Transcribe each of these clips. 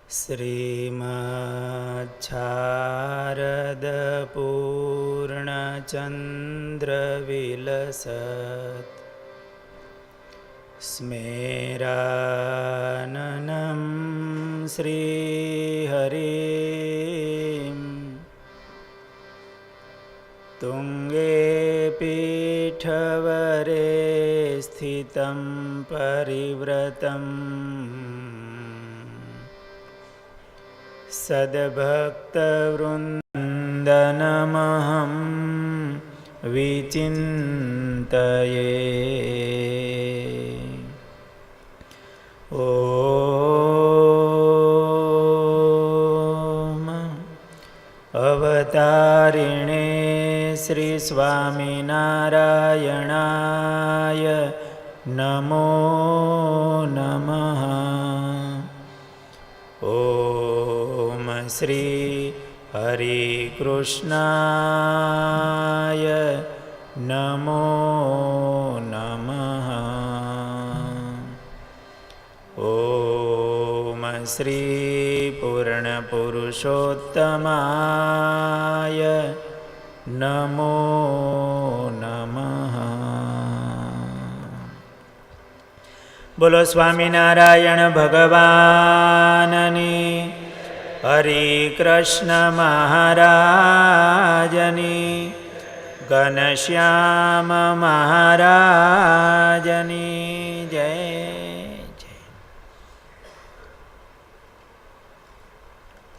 श्रीमच्छारदपूर्णचन्द्रविलसत् स्मेराननं श्रीहरिं तुङ्गे पीठवरे स्थितं परिव्रतम् सद्भक्तवृन्दनमहं विचिन्तये। ॐ अवतारिणे श्रीस्वामिनारायणाय नमो नमः। ॐ श्री हरिकृष्णाय नमो नमः। ॐ श्री पूर्णपुरुषोत्तमाय नमो नमः। बोलो स्वामिनारायण भगवाननी, हरिकृष्ण महाराजनी, घनश्याम महाराजनी जय जय।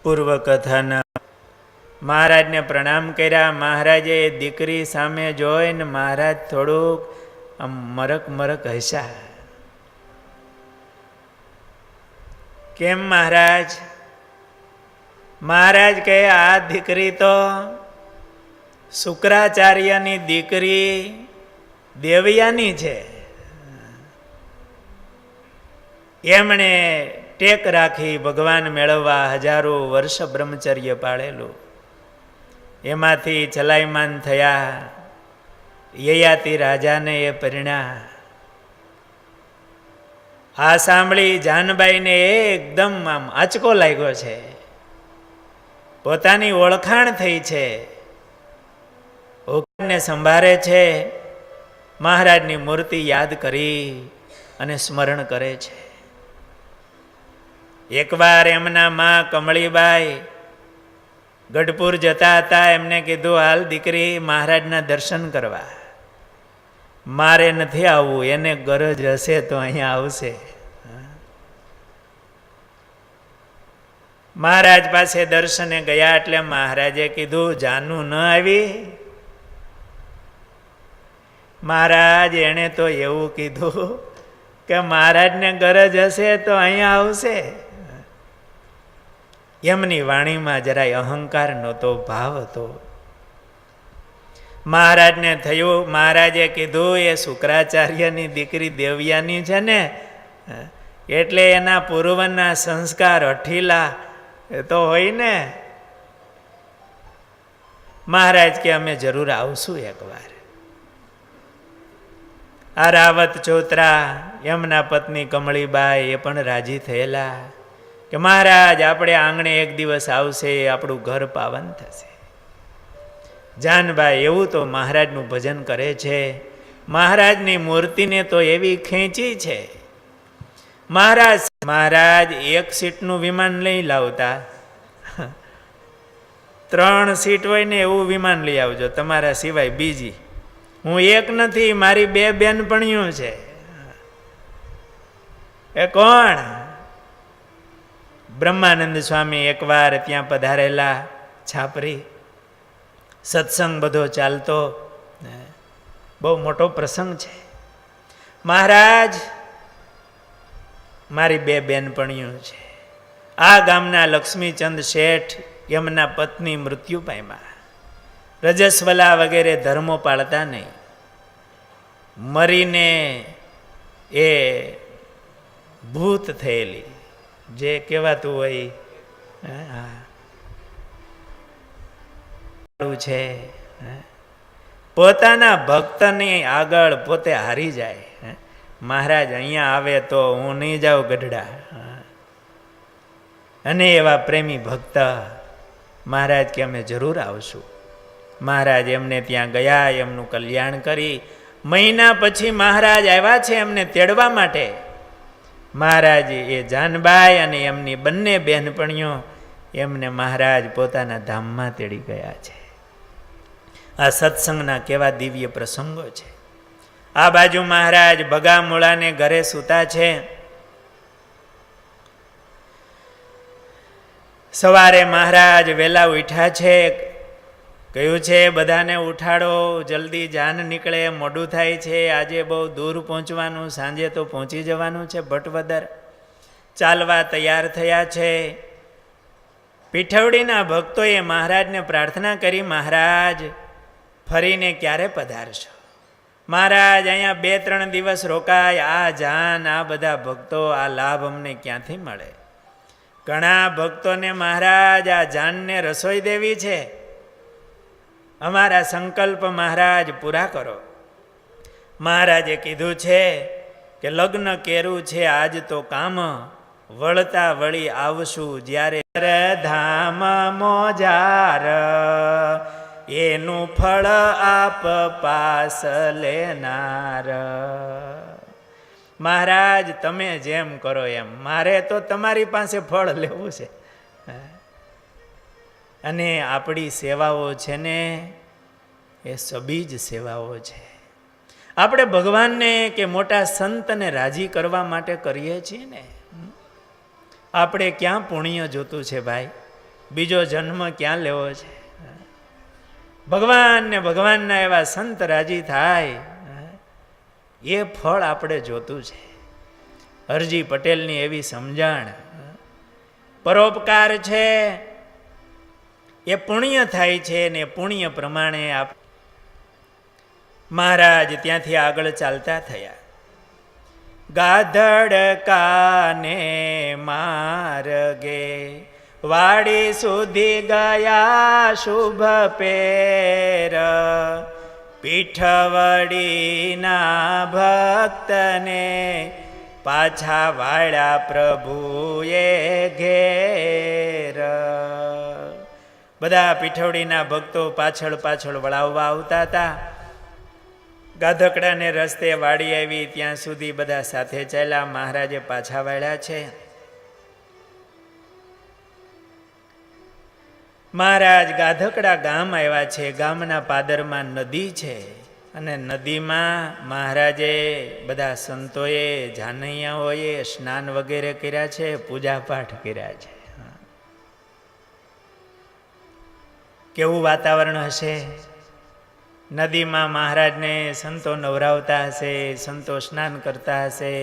पूर्व कथाना महाराजने प्रणाम कर्या। महाराजे दीकरी सामे जोईने महाराज थोड़ुंक आम मरक मरक हस्या। केम महाराज? महाराज कहे आ दीकरी तो शुक्राचार्यनी दीकरी देवयानी छे। एमणे टेक राखी भगवान मेळववा हजारों वर्ष ब्रह्मचर्य पाळेलुं। एमांथी चलायमान थया। ययाति राजाने ए परिण्या। आ सांभળી जानबाईने एकदम आम आંચકો लाग्यो छे। पोतानी ओळखाण थई छे। हुकमने संभाळे छे। महाराजनी मूर्ति याद करी अने स्मरण करे छे। एकवार एमना मां कमळीबाई गढ़पुर जता हता। एमने कीधुं हाल दीकरी महाराजना दर्शन करवा। मारे नथी आवવું, એને ગરજ હશે તો અહીંયા આવશે। महाराज पासे दर्शने गया એટલે महाराजे कीधुं જાનું ન આવી? महाराज एणे तो एवुं कीधुं કે महाराजने गरज हશે तो અહીંયા આવશે। એમની વાણીમાં જરાય અહંકાર નહોતો, ભાવ હતો। महाराजने थयुं, महाराजे कीधुं ए शुक्राचार्यनी दीकरी देवयानी छे ने, एटले एना पूर्वना संस्कार हठीला तो होय ने। महाराज के अमे जरूर आवशुं एकवार। आ रावत चौतरा एमना पत्नी कमळीबाई ए पण राजी थयेला के महाराज आपणे आंगणे एक दिवस आवशे, आपणुं घर पावन थशे। जानबाई एवं तो महाराजनु भजन करे छे। महाराजनी मूर्तिने तो एवी खेंची छे। महाराज एक सीटनु विमान लई लावता। 3 सीट होय ने एवं विमान लई आवजो, तमारा सिवाय बीजी। हूँ एक नथी, मारी 2 बेनपणीओ छे। ए कोण? ब्रह्मानंद स्वामी एकवार त्यां पधारेला छापरी। सत्संग बधो चालतो, बहु मोटो प्रसंग छे। महाराज मारी 2 बेनपणीओ छे। आ गामना लक्ष्मीचंद शेठ एमना पत्नी मृत्यु पाम्या। रजस्वला वगैरे धर्मो पाळता नहीं। मरीने ए भूत थयेली जे कहेवातुं होय छे। પોતાના ભક્તની આગળ પોતે હારી જાય। મહારાજ અહીંયા આવે તો હું નહીં જાઉં ગઢડા। અને એવા પ્રેમી ભક્ત મહારાજ કે અમે જરૂર આવશું. મહારાજ એમને ત્યાં ગયા, એમનું કલ્યાણ કરી. મહિના પછી મહારાજ આવ્યા છે એમને તેડવા માટે. મહારાજ એ જાનબાઈ અને એમની બંને બહેનપણીઓ એમને મહારાજ પોતાના ધામમાં તેડી ગયા છે. આ સત્સંગના કેવા દિવ્ય પ્રસંગો છે. આ બાજુ મહારાજ ભગા મૂળાને ઘરે સૂતા છે. સવારે મહારાજ વહેલા ઉઠ્યા છે. કહ્યું છે બધાને ઉઠાડો, જલ્દી જાન નીકળે, મોડું થાય છે, આજે બહુ દૂર પહોંચવાનું, સાંજે તો પહોંચી જવાનું છે ભટવદર. ચાલવા તૈયાર થયા છે. પીઠવડીના ભક્તોએ મહારાજને પ્રાર્થના કરી, મહારાજ ફરીને ક્યારે પધારશો? મહારાજ અહીંયા 2-3 દિવસ રોકાય. આ જાન, આ બધા ભક્તો, આ લાભ અમને ક્યાંથી મળે? ઘણા ભક્તોને મહારાજ આ જાનને રસોઈ દેવી છે. અમારા સંકલ્પ મહારાજ પૂરા કરો. મહારાજે કીધું છે કે લગ્ન કેરું છે આજ તો કામ, વળતા વળી આવશું જ્યારે ધામ મોજાર, એનું ફળ આપ પાસ લેનાર. મહારાજ તમે જેમ કરો એમ, મારે તો તમારી પાસે ફળ લેવું છે. અને આપણી સેવાઓ છે ને એ સબીજ સેવાઓ છે. આપણે ભગવાનને કે મોટા સંતને રાજી કરવા માટે કરીએ છીએ ને. આપણે ક્યાં પુણ્ય જોતું છે ભાઈ? બીજો જન્મ ક્યાં લેવો છે? ભગવાન ને ભગવાનના એવા સંત રાજી થાય એ ફળ આપણે જોતું છે. હરજી પટેલની એવી સમજણ, પરોપકાર છે એ પુણ્ય થાય છે ને પુણ્ય પ્રમાણે મહારાજ ત્યાંથી આગળ ચાલતા થયા. ગાધડ કાને માર્ગે વાડી સુધી ગયા શુભ પેર, પીઠવડીના ભક્તને પાછા વાળ્યા પ્રભુએ ઘેર. બધા પીઠવડીના ભક્તો પાછળ પાછળ વળાવવા આવતા હતા. ગાધકડાને રસ્તે વાડી આવી, ત્યાં સુધી બધા સાથે ચાલ્યા. મહારાજે પાછા વાળ્યા છે. મહારાજ ગાધકડા ગામ આવ્યા છે. ગામના પાદરમાં નદી છે અને નદીમાં મહારાજે બધા સંતોએ, જાનૈયાઓએ સ્નાન વગેરે કર્યા છે, પૂજા પાઠ કર્યા છે. કેવું વાતાવરણ હશે? નદીમાં મહારાજને સંતો નવરાવતા હશે, સંતો સ્નાન કરતા હશે.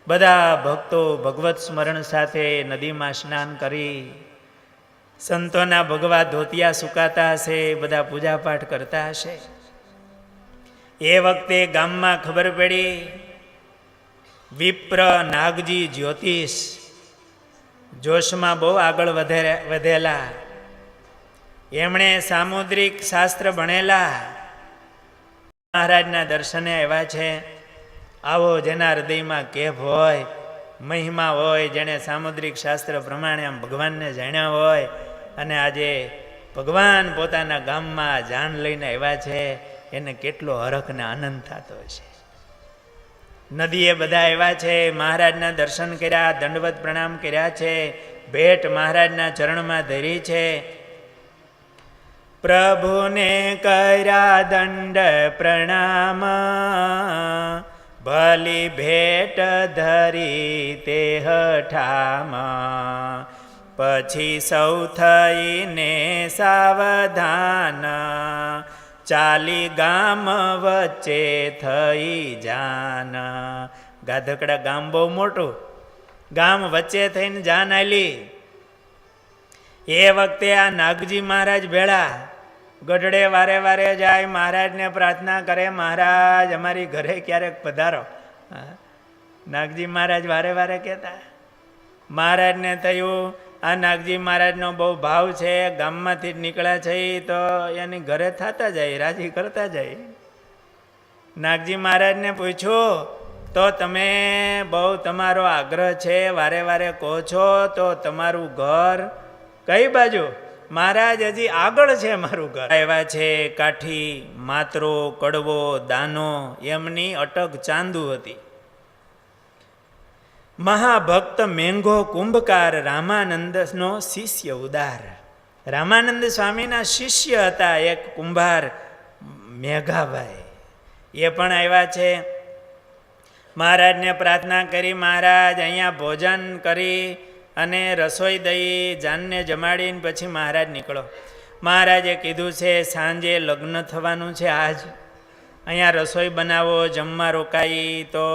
બધા ભક્તો ભગવત સ્મરણ સાથે નદીમાં સ્નાન કરી, સંતોના ભગવા ધોતિયા સુકાતા હશે, બધા પૂજા પાઠ કરતા હશે. એ વખતે ગામમાં ખબર પડી, વિપ્ર નાગજી જ્યોતિષ જોશમાં બહુ આગળ વધેલા, એમણે સામુદ્રિક શાસ્ત્ર ભણેલા, મહારાજના દર્શને આવ્યા છે. આવો જેના હૃદયમાં કેફ હોય, મહિમા હોય, જેણે સામુદ્રિક શાસ્ત્ર પ્રમાણે આમ ભગવાનને જાણ્યા હોય, અને આજે ભગવાન પોતાના ગામમાં જાન લઈને આવ્યા છે, એને કેટલો હરખ ને આનંદ થતો હશે. નદીએ બધા આવ્યા છે, મહારાજના દર્શન કર્યા, દંડવત પ્રણામ કર્યા છે, ભેટ મહારાજના ચરણમાં ધરી છે. પ્રભુને કર્યા દંડ પ્રણામ, ભલી ભેટ ધરી તે હઠામ. પછી સૌ થઈને સાવધાન, ચાલી ગામ વચ્ચે થઈ જાન. ગાધકડા ગામ બહુ મોટું, ગામ વચ્ચે થઈને જાન આલી. એ વખતે આ નાગજી મહારાજ ભેળા ગઢડે વારે વારે જાય, મહારાજને પ્રાર્થના કરે, મહારાજ અમારી ઘરે ક્યારેક પધારો. નાગજી મહારાજ વારે વારે કહેતા. મહારાજને થયું આ નાગજી મહારાજનો બહુ ભાવ છે, ગામમાંથી જ નીકળ્યા છે તો એની ઘરે થતા જાય, રાજી કરતા જાય. નાગજી મહારાજને પૂછ્યું તો તમે બહુ તમારો આગ્રહ છે, વારે વારે કહો છો, તો તમારું ઘર કઈ બાજુ? મહારાજ હજી આગળ છે મારું ઘર. એવા છે કાઠી, માટો, કડવો, દાનો, એમની અટક ચાંદુ હતી. મહાભક્ત મેંઘો કુંભકાર, રામાનંદનો શિષ્ય ઉદાર. રામાનંદ સ્વામીના શિષ્ય હતા એક કુંભાર મેઘાભાઈ, એ પણ આવ્યા છે. મહારાજને પ્રાર્થના કરી, મહારાજ અહીંયા ભોજન કરી અને રસોઈ દઈ જાનને જમાડીને પછી મહારાજ નીકળો. મહારાજે કીધું છે સાંજે લગ્ન થવાનું છે, આજ અહીંયા રસોઈ બનાવો, જમવા રોકાઈ તો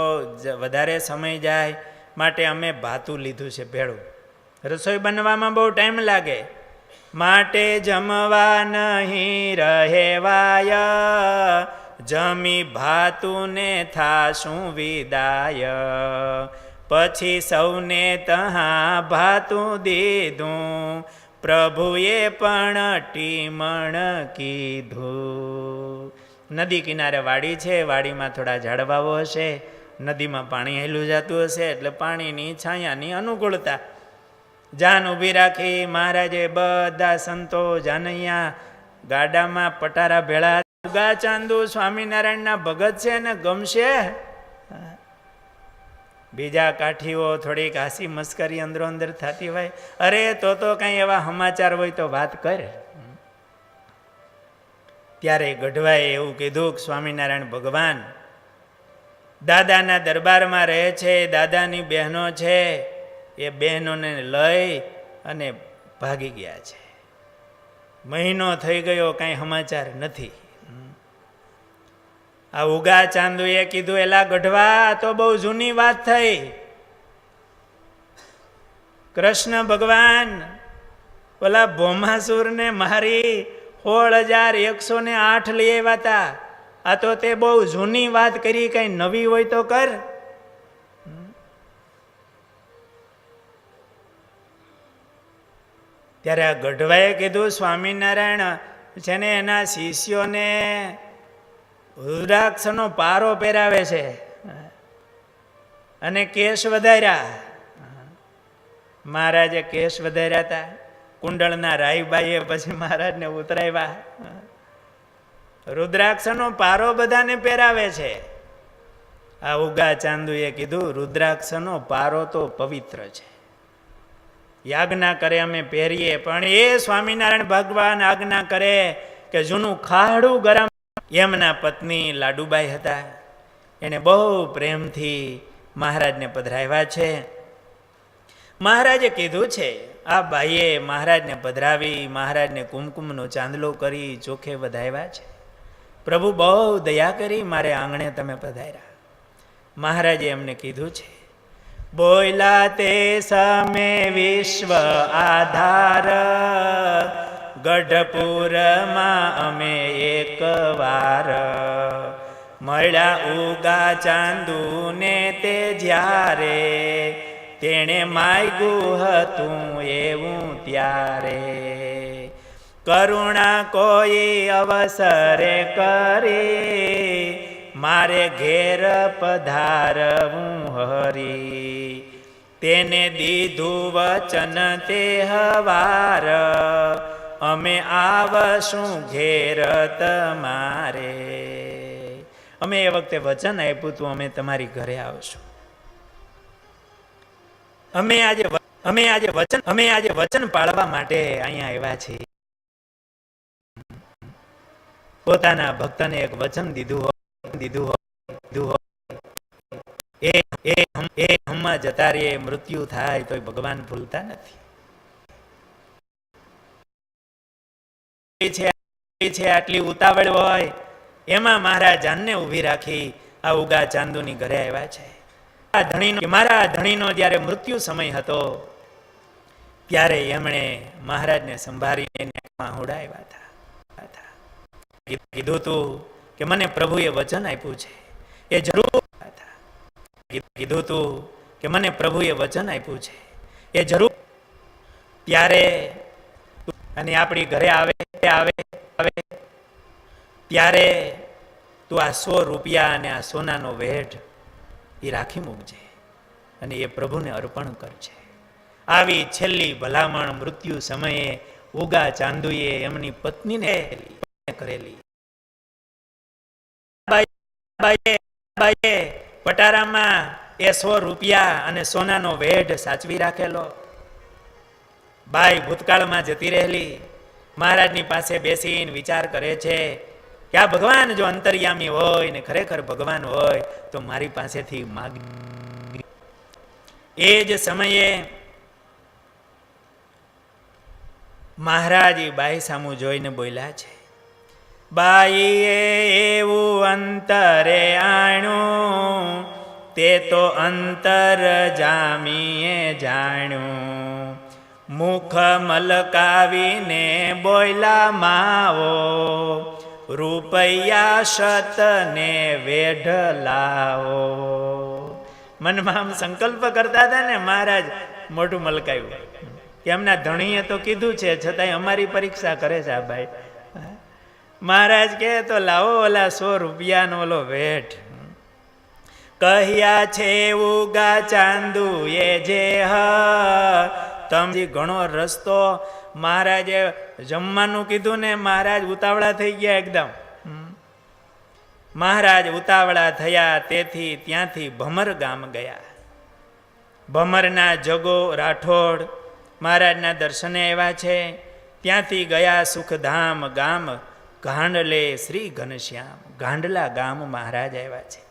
વધારે સમય જાય, માટે અમે ભાતું લીધું છે ભેળું. રસોઈ બનવામાં બહુ ટાઈમ લાગે, માટે જમવા નહીં રહેવાય, જમી ભાતું ને થાશું વિદાય. પછી સૌને તહા ભાતું દીધું, પ્રભુએ પણ ટીમણ કીધું. નદી કિનારે વાડી છે, વાડીમાં થોડા ઝાડવાઓ હશે, નદીમાં પાણી હેલું જતું હશે, એટલે પાણીની છાયાની અનુકૂળતા. જાન ઊભી રાખી મહારાજે બધા સંતો જાનૈયા ગાડામાં પટારા ભેળા. ઉગા ચાંદુ સ્વામિનારાયણના ભગત છે ને ગમશે. બીજા કાઠીઓ થોડીક હાસી મસ્કરી અંદરો અંદર થતી હોય, અરે તો કઈ એવા સમાચાર હોય તો વાત કર. ત્યારે ગઢવાએ એવું કીધું કે સ્વામિનારાયણ ભગવાન દાદાના દરબારમાં રહે છે, દાદાની બહેનો છે, એ બહેનોને લઈ અને ભાગી ગયા છે. મહિનો થઈ ગયો, કાંઈ સમાચાર નથી. આ ઉગા ચાંદુએ કીધું, એલા ગઢવા, તો બહુ જૂની વાત થઈ. કૃષ્ણ ભગવાન ઓલા ભૌમાસુરને મારી 16,108 લઈ આવ્યા હતા. આ તો તે બહુ જૂની વાત કરી, કઈ નવી હોય તો કર. ત્યારે આ ગઢવાએ કીધું, સ્વામિનારાયણ છે ને એના શિષ્યોને રુદ્રાક્ષનો પારો પહેરાવે છે અને કેશ વધાર્યા. મહારાજે કેશ વધાર્યા હતા. કુંડળના રાયબાઈએ પછી મહારાજને ઉતરાવ્યા. રુદ્રાક્ષનો પારો બધાને પહેરાવે છે. આ ઉગા ચાંદુએ કીધું, રુદ્રાક્ષનો પારો તો પવિત્ર છે, આજ્ઞા કરે અમે પહેરીએ, પણ એ સ્વામિનારાયણ ભગવાન આજ્ઞા કરે કે જૂનું ખાડું ગરમ. એમના પત્ની લાડુબાઈ હતા, એને બહુ પ્રેમથી મહારાજને પધરાવ્યા છે. મહારાજે કીધું છે, આ બાઈએ મહારાજને પધરાવી, મહારાજને કુમકુમનો ચાંદલો કરી ચોખે વધાવ્યા છે. પ્રભુ બહુ દયા કરી, મારે આંગણે તમે પધાર્યા. મહારાજે એમને કીધું છે, બોયલા તે સમે વિશ્વ આધાર, ગઢપુરમાં અમે એક વાર મળ્યા ઉગા ચાંદુ ને તે જ્યારે, તેણે માગ્યું હતું એવું ત્યારે. કરુણા કોઈ અવસરે કરી, મારે ઘેર પધારવું હરી. તેને દીધું વચન તે હવાર, અમે આવશું ઘેર તમારે. અમે એ વખતે વચન આપ્યું હતું, અમે તમારી ઘરે આવશું. અમે આજે વચન પાળવા માટે અહીંયા આવ્યા છીએ. પોતાના ભક્તને એક વચન દીધું હોય, એ હમમાં જતા રે, મૃત્યુ થાય તો ભગવાન ભૂલતા નથી. આટલી ઉતાવળ હોય એમાં મહારાજ જાનને ઊભી રાખી આ ઉગા ચાંદુની ઘરે આવ્યા છે. મારા ધણીનો જ્યારે મૃત્યુ સમય હતો ત્યારે એમણે મહારાજને સંભાળીને હોડાવ્યા હતા. કીધું તું કે મને પ્રભુએ વચન આપ્યું છે, એ જરૂર. કીધું તું કે મને પ્રભુએ વચન આપ્યું છે, એ જરૂર. ત્યારે અને આપણી ઘરે આવે ત્યારે તું આ 100 રૂપિયા અને આ સોનાનો ભેટ એ રાખી મૂકજે અને એ પ્રભુને અર્પણ કરજે. આવી છેલ્લી ભલામણ મૃત્યુ સમયે ઉગા ચાંદુએ એમની પત્નીને કરેલી. પટારામાં એ 100 રૂપિયા અને સોનાનો વેઢ સાચવી રાખેલો. બાઈ ભૂતકાળમાં જતી રહેલી. મહારાજની પાસે બેસીને વિચાર કરે છે કે આ ભગવાન જો અંતર્યામી હોય ને ખરેખર ભગવાન હોય તો મારી પાસેથી માગ. એ જ સમયે મહારાજ બાઈ સામું જોઈને બોલ્યા છે, બાઈએ એવું અંતરે આણ્યું તે તો અંતર જામીએ જાણ્યું. મુખ મલકાવીને બોયલા માવો રૂપૈયા શતને વેઢ લાવો. મનમાં આમ સંકલ્પ કરતા હતા ને મહારાજ મોઢું મલકાયું કે એમના ધણીએ તો કીધું છે છતાંય અમારી પરીક્ષા કરે છે આ ભાઈ. મહારાજ કહે તો લાવો ઓલા 100 રૂપિયાનો ઓલો વેઠ. કહ્યા છે ઉગા ચાંદુ એ જે તમે ઘણો રસ્તો. મહારાજે જમવાનું કીધું ને મહારાજ ઉતાવળા થઈ ગયા એકદમ. મહારાજ ઉતાવળા થયા તેથી ત્યાંથી ભમર ગામ ગયા. ભમરના જગો રાઠોડ મહારાજના દર્શને આવ્યા છે. ત્યાંથી ગયા સુખધામ ગામ ગાંડલે શ્રી ઘનશ્યામ. ગાંડલા ગામ મહારાજ આવ્યા છે.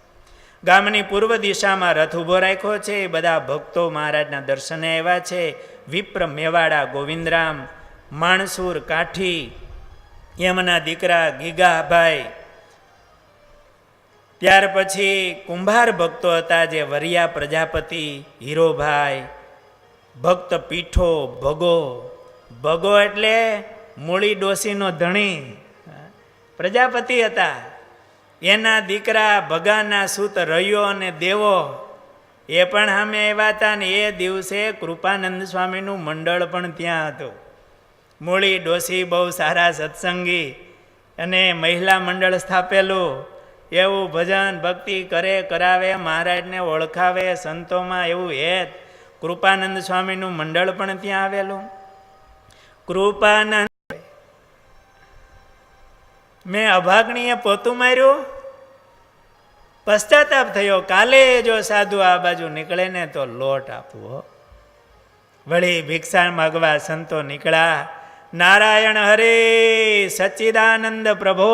ગામની પૂર્વ દિશામાં રથ ઊભો રાખ્યો છે. બધા ભક્તો મહારાજના દર્શને આવ્યા છે. વિપ્ર મેવાડા ગોવિંદરામ, માણસુર કાઠી, એમના દીકરા ગીગાભાઈ, ત્યાર પછી કુંભાર ભક્તો હતા જે વરિયા પ્રજાપતિ, હીરોભાઈ, ભક્ત પીઠો ભગો. ભગો એટલે મૂળી ડોસીનો ધણી પ્રજાપતિ હતા. એના દીકરા ભગાના સૂત રહ્યો અને દેવો એ પણ સામે આવ્યા હતા. ને એ દિવસે કૃપાનંદ સ્વામીનું મંડળ પણ ત્યાં હતું. મૂળી ડોસી બહુ સારા સત્સંગી અને મહિલા મંડળ સ્થાપેલું. એવું ભજન ભક્તિ કરે કરાવે, મહારાજને ઓળખાવે સંતોમાં એવું હેત. કૃપાનંદ સ્વામીનું મંડળ પણ ત્યાં આવેલું. કૃપાનંદ મેં અભાગણીએ પોતું માર્યું, પશ્ચાતાપ થયો. કાલે જો સાધુ આ બાજુ નીકળે ને તો લોટ આપવો. વળી ભિક્ષા માગવા સંતો નીકળ્યા. નારાયણ હરે સચ્ચિદાનંદ પ્રભો.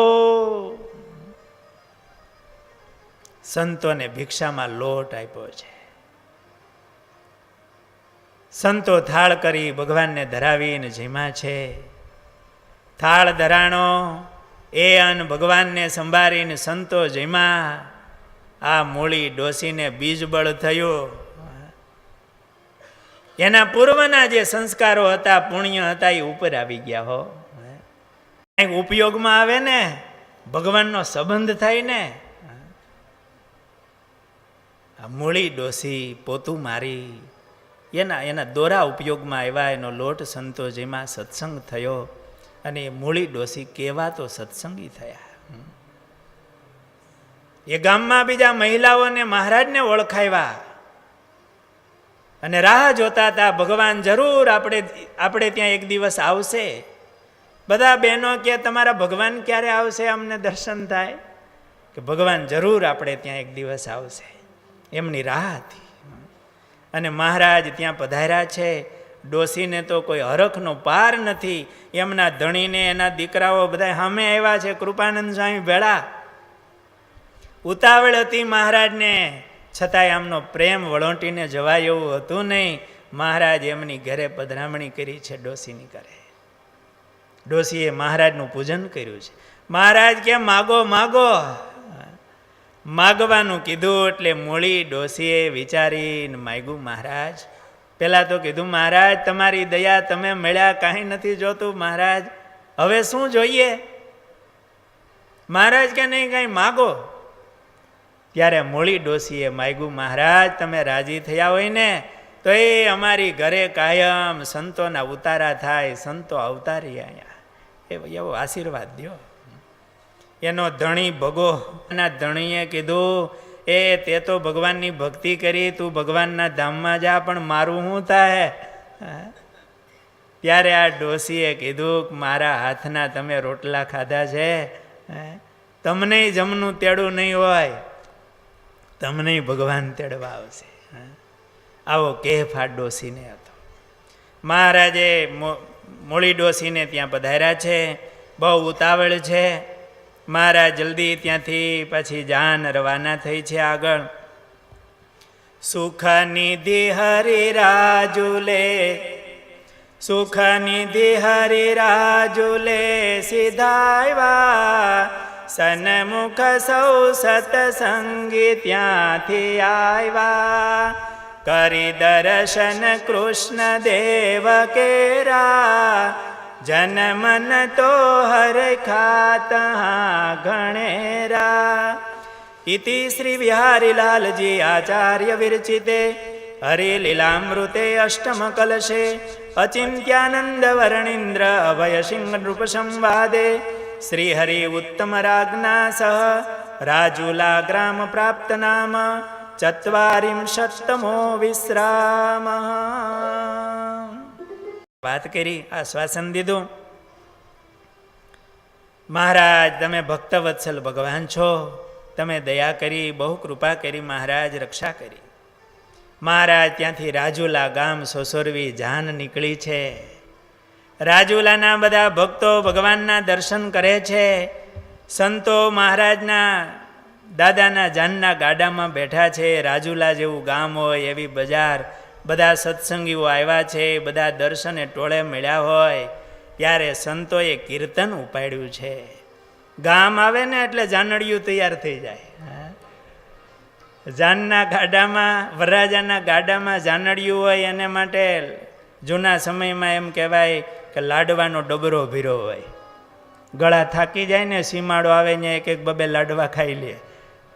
સંતોને ભિક્ષામાં લોટ આપ્યો છે. સંતો થાળ કરી ભગવાનને ધરાવીને જમ્યા છે. થાળ ધરાણો એ અન્ન ભગવાનને સંભાળીને સંતો જમ્યા. આ મૂળી ડોસીને બીજબળ થયું. એના પૂર્વના જે સંસ્કારો હતા, પુણ્ય હતા, એ ઉપર આવી ગયા હો. કંઈક ઉપયોગમાં આવે ને, ભગવાનનો સંબંધ થાય ને. આ મૂળી ડોસી પોતું મારી એના દોરા ઉપયોગમાં આવ્યા. એનો લોટ સંતો જેમાં સત્સંગ થયો અને એ મૂળી ડોસી કેવા તો સત્સંગી થયા. એ ગામમાં બીજા મહિલાઓને મહારાજને ઓળખાવ્યા અને રાહ જોતા હતા ભગવાન જરૂર આપણે ત્યાં એક દિવસ આવશે. બધા બહેનો કે તમારા ભગવાન ક્યારે આવશે, અમને દર્શન થાય. કે ભગવાન જરૂર આપણે ત્યાં એક દિવસ આવશે, એમની રાહ હતી. અને મહારાજ ત્યાં પધાર્યા છે. ડોસીને તો કોઈ હરખનો પાર નથી. એમના ધણીને એના દીકરાઓ બધા સામે આવ્યા છે કૃપાનંદ સ્વામી ભેળા. ઉતાવળ હતી મહારાજને, છતાંય આમનો પ્રેમ વળોંટીને જવાય એવું હતું નહીં. મહારાજ એમની ઘરે પધરામણી કરી છે ડોસીની ઘરે. ડોસીએ મહારાજનું પૂજન કર્યું છે. મહારાજ કે માગો માગો. માગવાનું કીધું એટલે મૂળી ડોસીએ વિચારીને માગ્યું. મહારાજ પહેલાં તો કીધું મહારાજ તમારી દયા, તમે મળ્યા, કાંઈ નથી જોતું મહારાજ, હવે શું જોઈએ? મહારાજ કે નહીં કાંઈ માગો. ત્યારે મૂળી ડોસીએ માગ્યું મહારાજ તમે રાજી થયા હોય ને તો એ અમારી ઘરે કાયમ સંતોના ઉતારા થાય, સંતો અવતારી અહીંયા, એવો આશીર્વાદ દો. એનો ધણી ભગો એના ધણીએ કીધું એ તે તો ભગવાનની ભક્તિ કરી, તું ભગવાનના ધામમાં જા, પણ મારું શું થાય? ત્યારે આ ડોશીએ કીધું કે મારા હાથના તમે રોટલા ખાધા છે, તમને જમનું તેડું નહીં હોય, તમને ભગવાન તેડવા આવશે. આવો કેફ આ ડોશીને હતો. મહારાજે મોળી ડોશીને ત્યાં પધાર્યા છે. બહુ ઉતાવળ છે. મહારાજ જલ્દી ત્યાંથી પછી જાન રવાના થઈ છે આગળ. સુખ નિધિ હરિ રાજુલે, સુખ નિધિ હરિ રાજુલે સીધાવ્યા, સન્મુખ સૌ સતસંગી ત્યાંથી આવ્યા. કરી દર્શન કૃષ્ણ દેવ કેરા, જનમન તો હર ખાત ગણેરા. ઇતિ શ્રી વિહારીલાલજી આચાર્ય વિરચિતે હરિલીલામૃતે અષ્ટમ કલશે અચિંત્યાનંદ વર્ણિન્દ્ર અભય સિંહ નૃપ સંવાદે શ્રી હરિ ઉત્તમ રાજ્ઞા સહ રાજુલા ગ્રામ પ્રાપ્ત નામ ચત્વારિંશત્તમો વિશ્રામ. વાત કરી, આશ્વાસન દીધું. મહારાજ તમે ભક્તવત્સલ ભગવાન છો, તમે દયા કરી, બહુ કૃપા કરી, મહારાજ રક્ષા કરી. મહારાજ ત્યાંથી રાજુલા ગામ સોસોરવી જાન નીકળી છે. રાજુલાના બધા ભક્તો ભગવાનના દર્શન કરે છે. સંતો મહારાજના દાદાના જાનના ગાડામાં બેઠા છે. રાજુલા જેવું ગામ હોય એવી બજાર, બધા સત્સંગીઓ આવ્યા છે, બધા દર્શને ટોળે મળ્યા હોય ત્યારે સંતોએ કીર્તન ઉપાડ્યું છે. ગામ આવે ને એટલે જાનડિયું તૈયાર થઈ જાય. જાનના ગાડામાં, વરરાજાના ગાડામાં જાનડિયું હોય એને માટે જૂના સમયમાં એમ કહેવાય કે લાડવાનો ડબરો ભીરો હોય. ગળા થાકી જાય ને, સીમાડો આવે ને એક એક બબે લાડવા ખાઈ લે,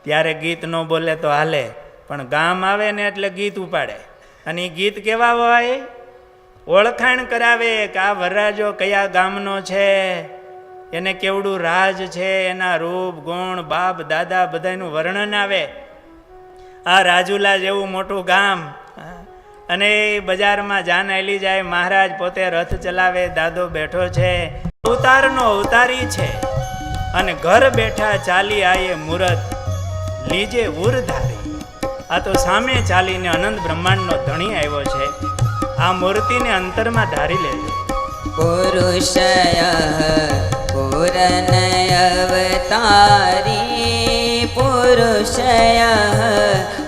ત્યારે ગીત ન બોલે તો હાલે, પણ ગામ આવે ને એટલે ગીત ઉપાડે. અને એ ગીત કેવા હોય? ઓળખાણ કરાવે કે આ વરરાજો કયા ગામનો છે, એને કેવડું રાજ છે, એના રૂપ ગુણ બાપ દાદા બધાનું વર્ણન આવે. આ રાજુલા જેવું મોટું ગામ, અને બજારમાં જાન આલી જાય. મહારાજ પોતે રથ ચલાવે, દાદો બેઠો છે, અવતારનો અવતારી છે, અને ઘર બેઠા ચાલી આયે મૂરત લીજે ઉરધારી. આ તો સામે ચાલીને અનંત બ્રહ્માંડનો ધણી આવ્યો છે. આ મૂર્તિને અંતરમાં ધારી લેજો. પુરુષય પૂરનય અવતારી, પુરુષય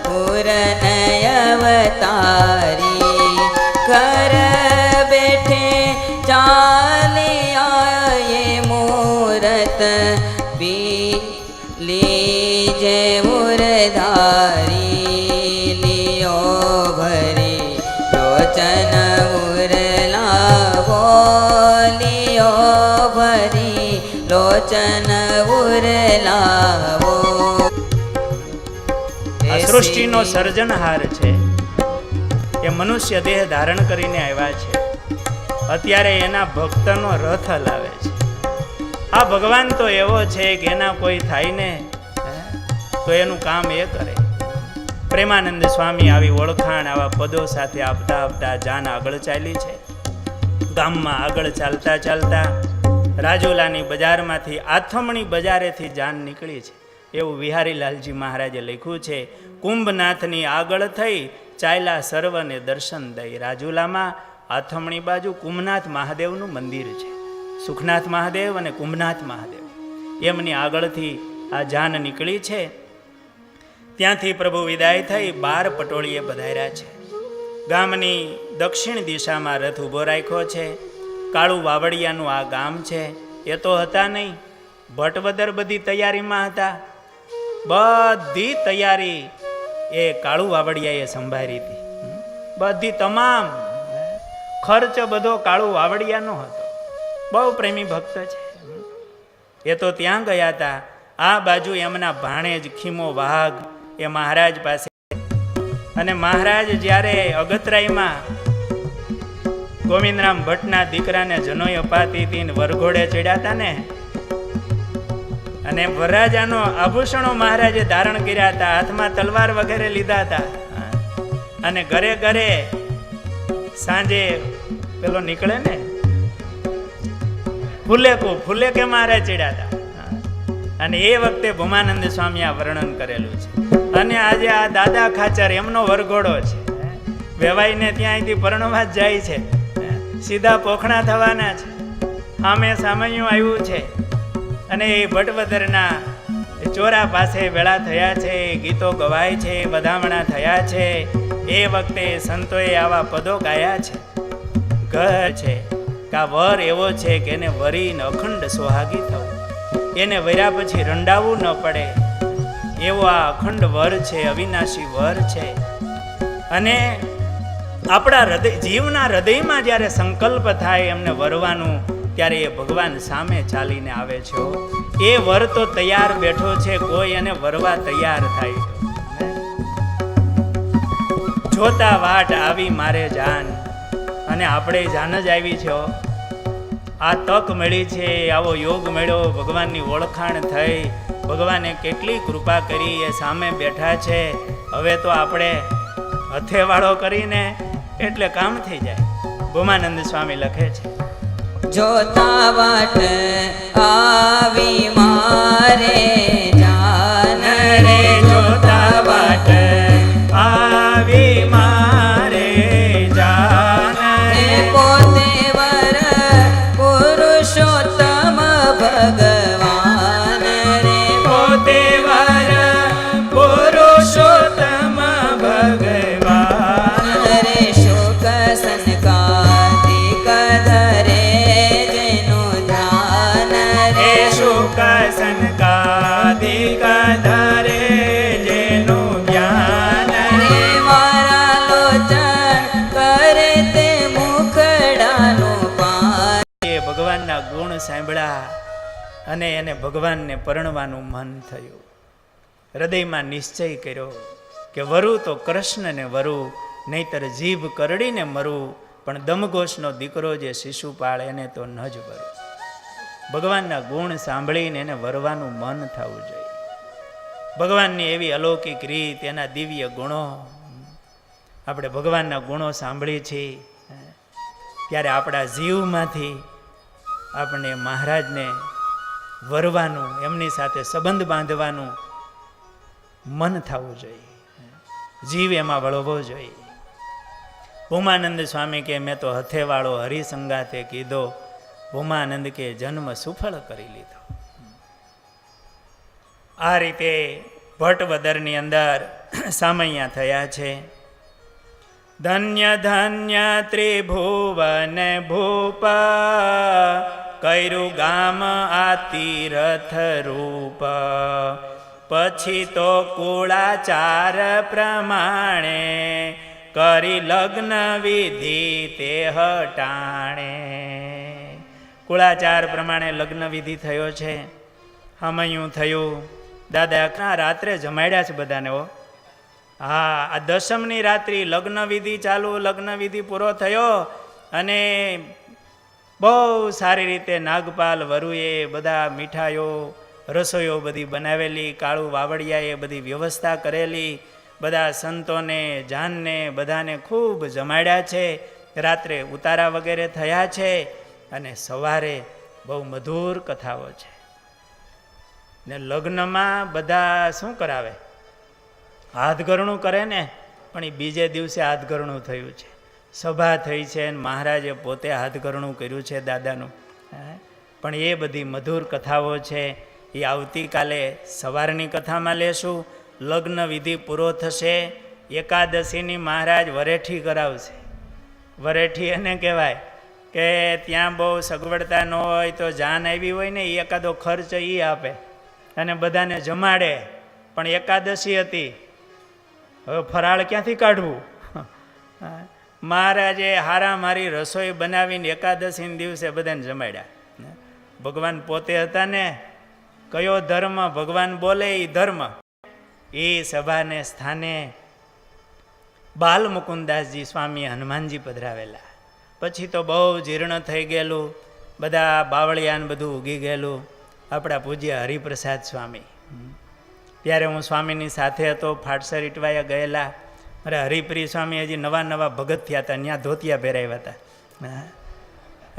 પૂરનય અવતારી. ઘર બેઠે ચાલી આયે મૂરત લીજે ઉરધારી. લોચન ઉરલાવો. આ સૃષ્ટિનો સર્જનહાર છે. એ મનુષ્ય દેહ ધારણ કરીને આવ્યા છે. અત્યારે એના ભક્તનો રથ હલાવે છે. આ ભગવાન તો એવો છે કે એના કોઈ થાય ને તો એનું કામ એ કરે. પ્રેમાનંદ સ્વામી આવી ઓળખાણ આવા પદો સાથે આપતા આપતા જાન આગળ ચાલી છે. ગામમાં આગળ ચાલતા ચાલતા રાજુલાની બજારમાંથી આથમણી બજારેથી જાન નીકળી છે. એવું વિહારીલાલજી મહારાજે લખ્યું છે. કુંભનાથની આગળ થઈ ચાલ્યા સર્વને દર્શન દઈ. રાજુલામાં આથમણી બાજુ કુંભનાથ મહાદેવનું મંદિર છે. સુખનાથ મહાદેવ અને કુંભનાથ મહાદેવ એમની આગળથી આ જાન નીકળી છે. ત્યાંથી પ્રભુ વિદાય થઈ 12 પટોળીએ પધાર્યા છે. ગામની દક્ષિણ દિશામાં રથ ઊભો રાખ્યો છે. કાળુ વાવડિયાનું આ ગામ છે. એ તો હતા નહીં, ભટવદર બધી તૈયારીમાં હતા. બધી તૈયારી એ કાળુ વાવડિયાએ સંભાળી હતી. બધી તમામ ખર્ચ બધો કાળુ વાવડિયાનો હતો. બહુ પ્રેમી ભક્ત છે. એ તો ત્યાં ગયા હતા. આ બાજુ એમના ભાણેજ ખીમો વાઘ એ મહારાજ પાસે. અને મહારાજ જ્યારે અગતરાઈમાં ગોવિંદરામ ભટ્ટના દીકરાને જનોઈ અપાતી હતી ને વરઘોડે ચડ્યા હતા ને, અને વરરાજાનો આભૂષણો મહારાજે ધારણ કર્યા હતા, હાથમાં તલવાર વગેરે લીધા હતા. અને ઘરે ઘરે સાંજે પેલો નીકળે ને ફૂલેકે મહારાજ ચડ્યા હતા. અને એ વખતે ભૂમાનંદ સ્વામી આ વર્ણન કરેલું છે. અને આજે આ દાદા ખાચર એમનો વરઘોડો છે. વેવાઈને ત્યાંથી પરણવા જ જાય છે, સીધા પોખણા થવાના છે. સામે સામૈયું આવ્યું છે. અને એ ભટવદરના ચોરા પાસે વેળા થયા છે, ગીતો ગવાય છે, વધામણા થયા છે. એ વખતે સંતોએ આવા પદો ગાયા છે. ઘર છે કે આ વર એવો છે કે એને વરીને અખંડ સોહાગી થવું, એને વર્યા પછી રંડાવવું ન પડે એવો આ અખંડ વર છે, અવિનાશી વર છે. અને આપણા હૃદય, જીવના હૃદયમાં જ્યારે સંકલ્પ થાય એમને વરવાનું, ત્યારે એ ભગવાન સામે ચાલીને આવે છે. એ વર તો તૈયાર બેઠો છે, કોઈ એને વરવા તૈયાર થાય તો. જોતા વાટ આવી મારે જાન, અને આપણે જાન જ આવી છે. આ તક મળી છે, આવો યોગ મળ્યો, ભગવાનની ઓળખાણ થઈ, ભગવાને કેટલી કૃપા કરી, એ સામે બેઠા છે. હવે તો આપણે હથેવાળો કરીને એટલે કામ થઈ જાય. ભૂમાનંદ સ્વામી લખે છે, જોતા વાટ આવી મારે જાન રે, જોતા વાટ આવી મારે જાન, પોતે વર પુરુષોત્તમ ભગવાન રે, પોતે વર પુરુષોત્તમ ભગવાન, રે શોક સંકાતિક ધરે જેનું ધ્યાન રે, શુક સંકાદિક ધરે જેનું જ્ઞાન, રે મારા લોચન કરે તે મુખડાનું પાન. એ ભગવાનના ગુણ સાંભળ્યા અને એને ભગવાનને પરણવાનું મન થયું. હૃદયમાં નિશ્ચય કર્યો કે વરું તો કૃષ્ણને વરું, નહીતર જીભ કરડીને મરું, પણ દમઘોષનો દીકરો જે શિશુપાળ એને તો ન જ વરું. ભગવાનના ગુણ સાંભળીને એને વરવાનું મન થવું જોઈએ. ભગવાનની એવી અલૌકિક રીત, એના દિવ્ય ગુણો, આપણે ભગવાનના ગુણો સાંભળીએ છીએ ત્યારે આપણા જીવમાંથી આપણે મહારાજને વરવાનું, એમની સાથે સંબંધ બાંધવાનું મન થવું જોઈએ, જીવ એમાં વળવો જોઈએ. ભૂમાનંદ સ્વામી કે મેં તો હથેવાળો હરિસંગાતે કીધો, ભૂમાનંદ કે જન્મ સુફળ કરી લીધો. આ રીતે ભટ્ટવદરની અંદર સામૈયા થયા છે. ધન્ય ધન્ય ત્રિભુવન ભૂપ, કર્યું ગામ આ તીરથ રૂપ, પછી તો કુળાચાર પ્રમાણે કરી લગ્ન વિધિ તે હટાણે. કુળાચાર પ્રમાણે લગ્ન વિધિ થયો છે. હમયું થયું. દાદા આખા રાત્રે જમાડ્યા છે બધાને. હા, આ દશમની રાત્રિ લગ્ન વિધિ ચાલુ, લગ્ન વિધિ પૂરો થયો અને બહુ સારી રીતે નાગપાલ વરુએ બધા મીઠાઈઓ, રસોઈઓ બધી બનાવેલી, કાળું વાવડિયાએ બધી વ્યવસ્થા કરેલી, બધા સંતોને, જાનને બધાને ખૂબ જમાડ્યા છે. રાત્રે ઉતારા વગેરે થયા છે અને સવારે બહુ મધુર કથાઓ છે. ને લગ્નમાં બધા શું કરાવે? હાથગરણું કરે ને, પણ એ બીજે દિવસે હાથગરણું થયું છે. સભા થઈ છે અને મહારાજે પોતે હાથગરણું કર્યું છે દાદાનું. પણ એ બધી મધુર કથાઓ છે, એ આવતીકાલે સવારની કથામાં લેશું. લગ્ન વિધિ પૂરો થશે. એકાદશીની મહારાજ વરેઠી કરાવશે. વરેઠી એને કહેવાય કે ત્યાં બહુ સગવડતા ન હોય તો જાન આવી હોય ને, એ એકાદો ખર્ચ એ આપે અને બધાને જમાડે. પણ એકાદશી હતી, હવે ફરાળ ક્યાંથી કાઢવું? મહારાજે હારામારી રસોઈ બનાવીને એકાદશીના દિવસે બધાને જમાડ્યા. ભગવાન પોતે હતા ને, કયો ધર્મ ભગવાન બોલે એ ધર્મ. એ સભાને સ્થાને બાલ મુકુદાસજી સ્વામી હનુમાનજી પધરાવેલા. પછી તો બહુ જીર્ણ થઈ ગયેલું, બધા બાવળિયાને બધું ઉગી ગયેલું. આપણા પૂજ્ય હરિપ્રસાદ સ્વામી. ત્યારે હું સ્વામીની સાથે હતો, ફાટસર ઇટવાયા ગયેલા. અરે હરિપ્રિય સ્વામી હજી નવા નવા ભગત થયા હતા, ત્યાં ધોતિયા પહેરાવ્યા હતા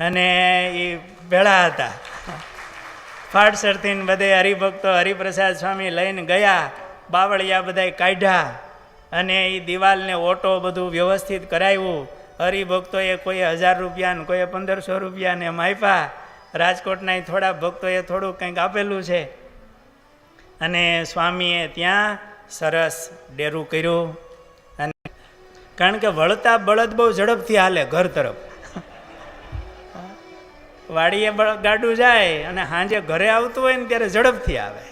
અને એ ભેળા હતા. ફાટસરથી બધે હરિભક્તો હરિપ્રસાદ સ્વામી લઈને ગયા, બાવળિયા બધાય કાઢ્યા અને એ દિવાલને ઓટો બધું વ્યવસ્થિત કરાવ્યું. હરિભક્તોએ કોઈએ 1000 રૂપિયા ને કોઈએ 1500 રૂપિયા ને એમ આપ્યા. રાજકોટના થોડા ભક્તોએ થોડું કંઈક આપેલું છે. અને સ્વામીએ ત્યાં સરસ ડેરું કર્યું. અને કારણ કે વળતા બળદ બહુ ઝડપથી હાલે ઘર તરફ. વાડીએ ગાડું જાય અને સાંજે ઘરે આવતું હોય ને ત્યારે ઝડપથી આવે.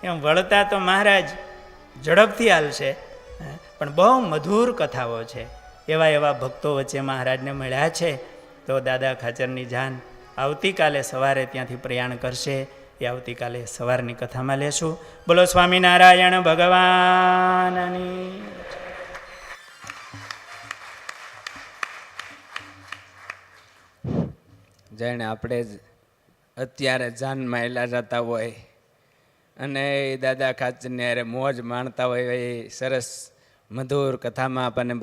એમ વળતા તો મહારાજ ઝડપથી હાલશે, પણ બહુ મધુર કથાઓ છે. એવા એવા ભક્તો વચ્ચે મહારાજને મળ્યા છે. તો દાદા ખાચરની જાન આવતીકાલે સવારે ત્યાંથી પ્રયાણ કરશે. એ આવતીકાલે સવારની કથામાં લેશું. બોલો સ્વામિનારાયણ ભગવાનની. જાણે આપણે જ અત્યારે જાનમાં એલા જતા હોય અને એ દાદા ખાચરને અરે મોજ માણતા હોય એ સરસ મધુર કથામાં આપણને